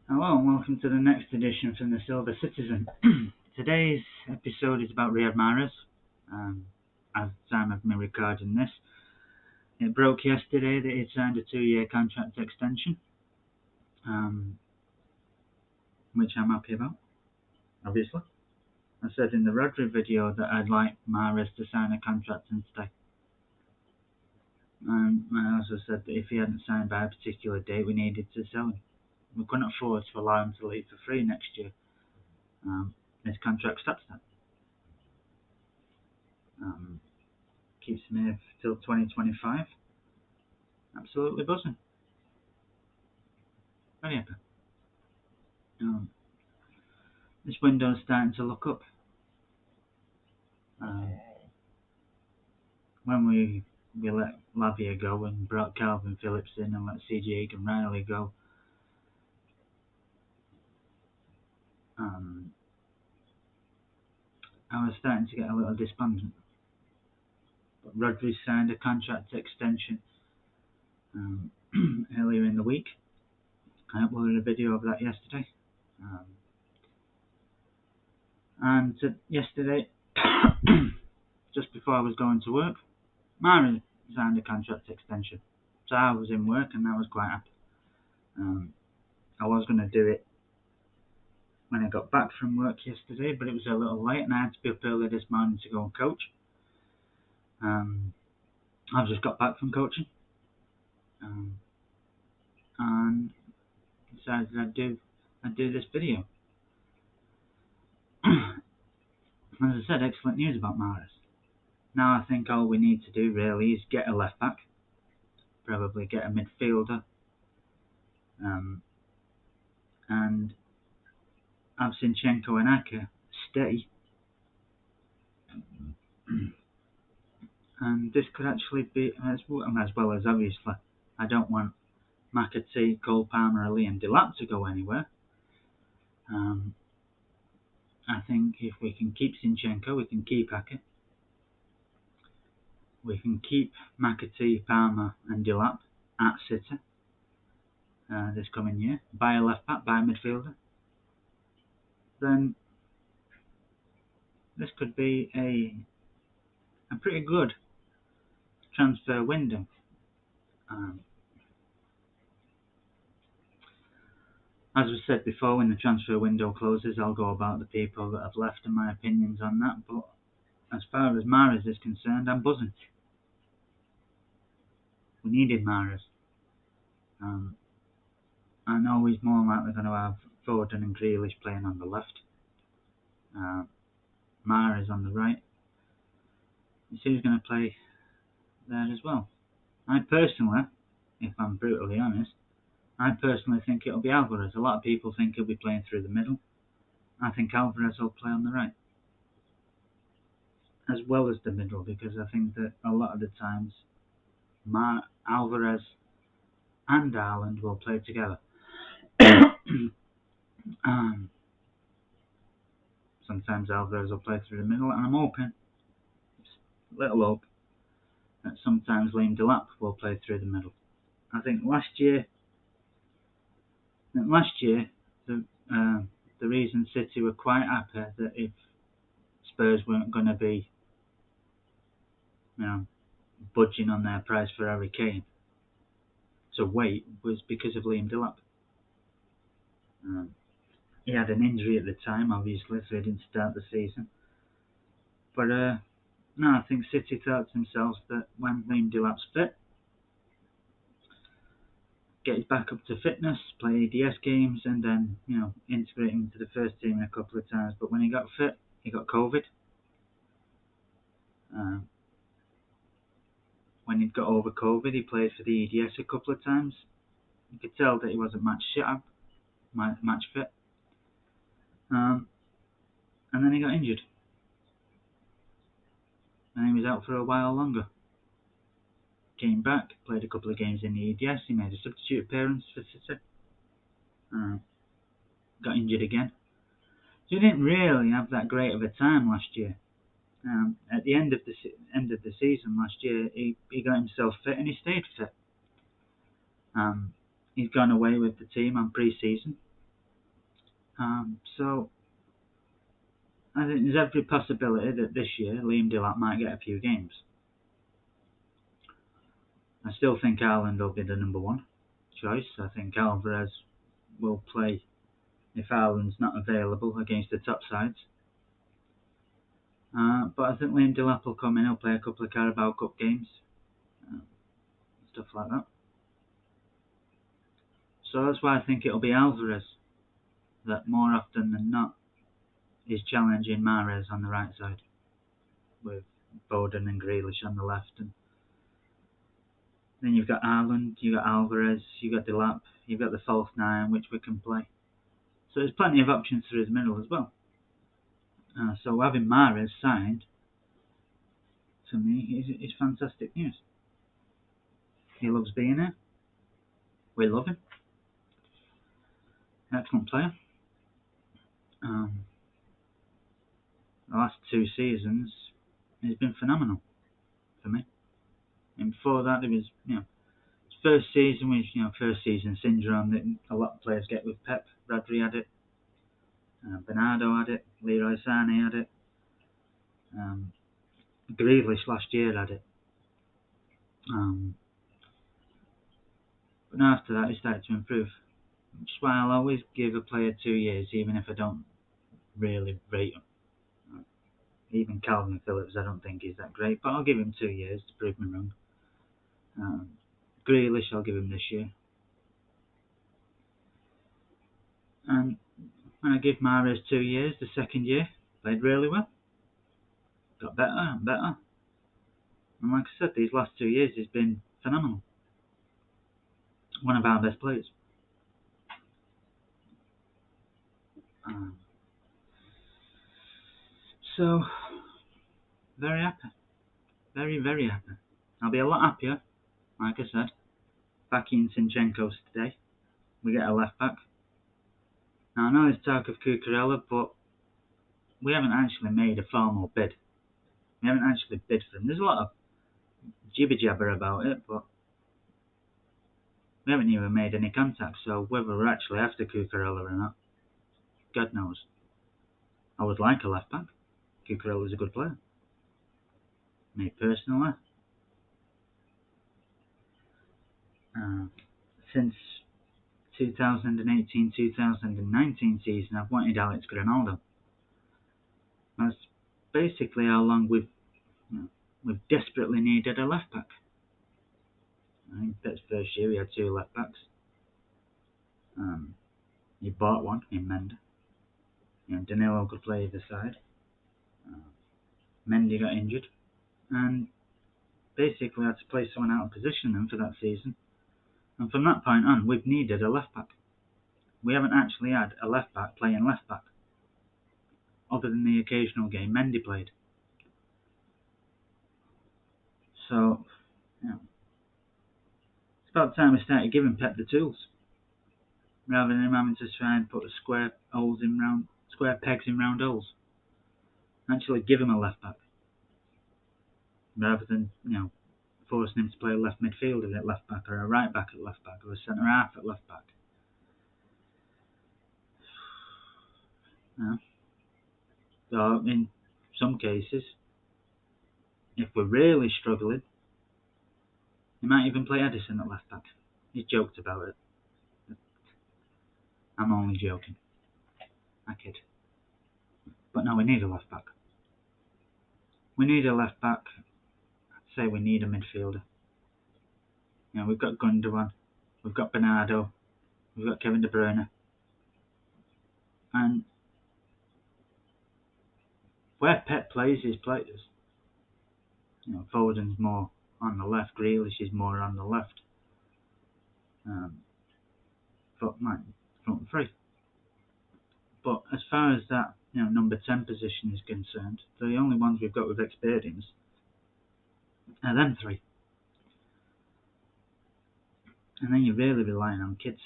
Hello and welcome to the next edition from the Silver Citizen. Today's episode is about Riyad Mahrez. At the time of me recording this, it broke yesterday that he'd signed a 2-year contract extension, which I'm happy about, obviously. I said in the Rodri video that I'd like Mahrez to sign a contract and stay. And I also said that if he hadn't signed by a particular date, we needed to sell him. We couldn't afford to allow him to leave for free next year. His contract stops that. Keeps me till 2025. Absolutely buzzing. Very happy. This window's starting to look up. When we let Lavia go and brought Calvin Phillips in and let CJ Egan Riley go, I was starting to get a little despondent. But Rodri signed a contract extension earlier in the week. I uploaded a video of that yesterday. And yesterday, just before I was going to work, Mahrez signed a contract extension. So I was in work and I was quite happy. I was going to do it when I got back from work yesterday, but it was a little late and I had to be up early this morning to go and coach. I've just got back from coaching and decided I'd do this video. As I said, excellent news about Mahrez. Now I think all we need to do really is get a left back, probably get a midfielder, and have Zinchenko and Aka stay. And this could actually be, as well as obviously, I don't want McAtee, Cole Palmer, or Liam Delap to go anywhere. I think if we can keep Zinchenko, we can keep Aka. We can keep McAtee, Palmer, and Delap at City this coming year. Buy a left back, buy a midfielder. Then this could be a pretty good transfer window. As we said before, when the transfer window closes, I'll go about the people that have left and my opinions on that. But as far as Mahrez is concerned, I'm buzzing. We needed Mahrez. I know he's more likely going to have Foden and Grealish playing on the left. Mahrez on the right. You see who's going to play there as well. I personally, if I'm brutally honest, I personally think it'll be Alvarez. A lot of people think he'll be playing through the middle. I think Alvarez will play on the right, as well as the middle, because I think that a lot of the times Alvarez and Haaland will play together. Sometimes Alvarez will play through the middle, and I'm hoping, little hope, that sometimes Liam Delap will play through the middle. I think last year the reason City were quite happy that if Spurs weren't going to be, budging on their price for Harry Kane to wait was because of Liam Delap. He had an injury at the time, obviously, so he didn't start the season. But no, I think City thought to themselves that when Liam Delap's fit, get his back up to fitness, play ADS games, and then integrate him into the first team a couple of times. But when he got fit, he got COVID. When he got over COVID, he played for the EDS a couple of times. You could tell that he wasn't match fit. And then he got injured. And he was out for a while longer. Came back, played a couple of games in the EDS. He made a substitute appearance for City. Got injured again. So he didn't really have that great of a time last year. At the end of the season last year, he got himself fit and he stayed fit. He's gone away with the team on pre-season. So I think there's every possibility that this year Liam Delap might get a few games. I still think Ireland will be the number one choice. I think Alvarez will play if Ireland's not available against the top sides. But I think Liam Delap will come in, he'll play a couple of Carabao Cup games, stuff like that. So that's why I think it'll be Alvarez that more often than not is challenging Mahrez on the right side, with Foden and Grealish on the left. And then you've got Ireland, you've got Alvarez, you've got Delap, you've got the false nine, which we can play. So there's plenty of options through his middle as well. So having Mahrez signed, to me, is fantastic news. He loves being here. We love him. Excellent player. The last 2 seasons, he's been phenomenal for me. And before that, it was, his first season was, first season syndrome that a lot of players get with Pep. Rodri had it. Bernardo had it. Leroy Sané had it. Grealish last year had it. But now after that, he started to improve. Which is why I'll always give a player 2 years, even if I don't really rate him. Even Calvin Phillips, I don't think he's that great, but I'll give him 2 years to prove me wrong. Grealish, I'll give him this year. And when I give Mahrez 2 years, the second year, played really well. Got better and better. And like I said, these last 2 years, he's been phenomenal. One of our best players. So, very happy. Very, very happy. I'll be a lot happier, like I said, backing Zinchenko's today. We get a left back. Now, I know there's talk of Cucurella, but we haven't actually made a formal bid. We haven't actually bid for him. There's a lot of jibber jabber about it, but we haven't even made any contact, so whether we're actually after Cucurella or not, God knows. I would like a left back. Cucurella's a good player. Me personally. Since 2018-2019 season, I've wanted Alex Grinaldo. That's basically how long we've desperately needed a left back. I think that's first year we had 2 left backs. You bought one in Mendy. Danilo could play either side. Mendy got injured, and basically had to play someone out of position then for that season. And from that point on, we've needed a left back. We haven't actually had a left back playing left back, other than the occasional game Mendy played. So, it's about time we started giving Pep the tools, rather than him having to try and put square pegs in round holes. Actually give him a left back, rather than forcing him to play a left midfielder at left back, or a right back at left back, or a centre half at left back. So in some cases, if we're really struggling, he might even play Edison at left back. He's joked about it. I'm only joking. I kid. But no, we need a left back. We need a left back. I'd say we need a midfielder. We've got Gundogan, we've got Bernardo, we've got Kevin De Bruyne. And where Pep plays his players, Foden's more on the left, Grealish is more on the left. Front three. But as far as that, number 10 position is concerned, the only ones we've got with experience are them 3. And then you're really relying on kids.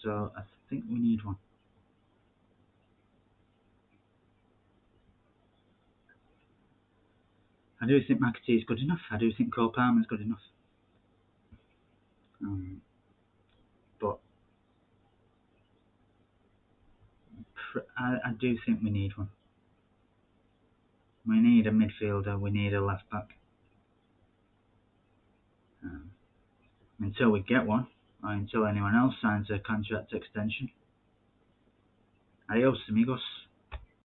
So I think we need one. I do think McAtee is good enough. I do think Cole Palmer is good enough. But I do think we need one. We need a midfielder. We need a left back. Um, until we get one, or until anyone else signs a contract extension. Adios, amigos.